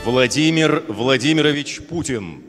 Vladimir Vladimirovich Putin.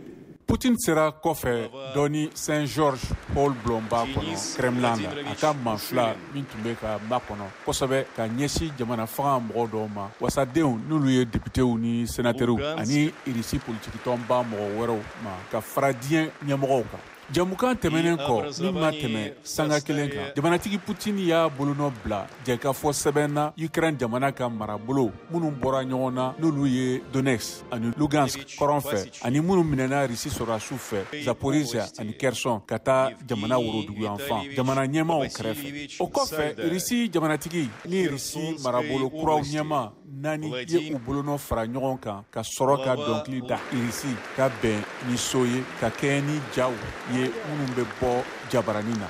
Putin sera kɔfɛ dɔɔni Saint-Georges Paul Blomba kɔnɔ Kremlin la a ka manfila min tun bɛ ka makɔnɔ kosɛbɛ ka ɲɛsin jamana fanga mɔgɔw dɔw ma wasadenw n'olu ye députéw ni sénateurs ani irisi politikitɔnba mɔgɔ wɛrɛw ma ka fara diɲɛ ɲɛmɔgɔw kan. Jamukan tɛmɛnen kɔ min ma tɛmɛ sanga kelen kan jamanatigi Putin y'a bolonɔ bila jɛkafɔ sɛbɛn na Ukraine jamana ka marabolo minnu bɔra ɲɔgɔn na n'olu ye Donetsk ani Lugansk kɔrɔn fɛ ani minnu minɛna Risi sɔrɔdasiw fɛ Zaporizhia ani Kherson ka taa jamana woroduguyanfan jamana ɲɛmaaw kɛrɛfɛ. O kɔfɛ Risi jamanatigi ni Risi marabolo kuraw ɲɛma naani ye u bolonɔ fara ɲɔgɔn kan ka sɔrɔ ka dɔnkili da Irisi ka bɛn ni so ye ka kɛɲɛ ni jaw ye minnu bɛ bɔ jabarani na.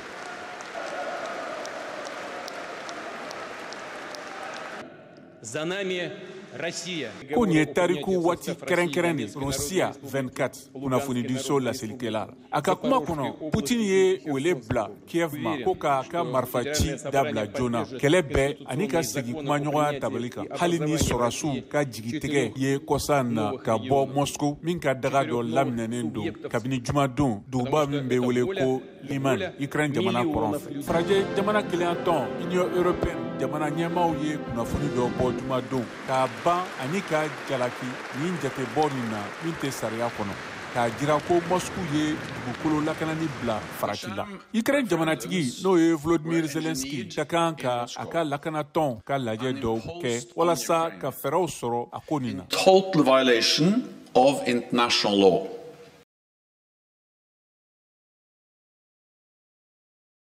Ko nin ye tariku waati kɛrɛnkɛrɛn de Rossiya 24 kunnafonidiso laselikɛla a ka kuma kɔnɔ Putin ye wele bila Kiev ma ko k'a ka marifaci dabila joona kɛlɛ bɛɛ ani ka segin kumaɲɔgɔnya tabali kan hali ni sɔrɔdasiw ka jigitigɛ ye kɔsa na ka bɔ Moscou min ka daga dɔ laminɛnen don kabini jumadon duguba min bɛ wele ko Liman Ukraine jamana kɔrɔn fɛ. Farajɛ jamana kelen tɔn Union européenne jamana ɲɛmaaw ye kunnafoni dɔ bɔ jumadon k'a ban ani ka jalaki nin jatebɔ nin na min tɛ sariya kɔnɔ k'a jira ko Moscou ye dugukolo lakanani bila farati la. Ukraine jamanatigi n'o ye Volodymyr Zelensky ka kan ka a ka lakanatɔn ka lajɛ dɔw kɛ walasa ka fɛɛrɛw sɔrɔ a ko nin na. Total violation of international law.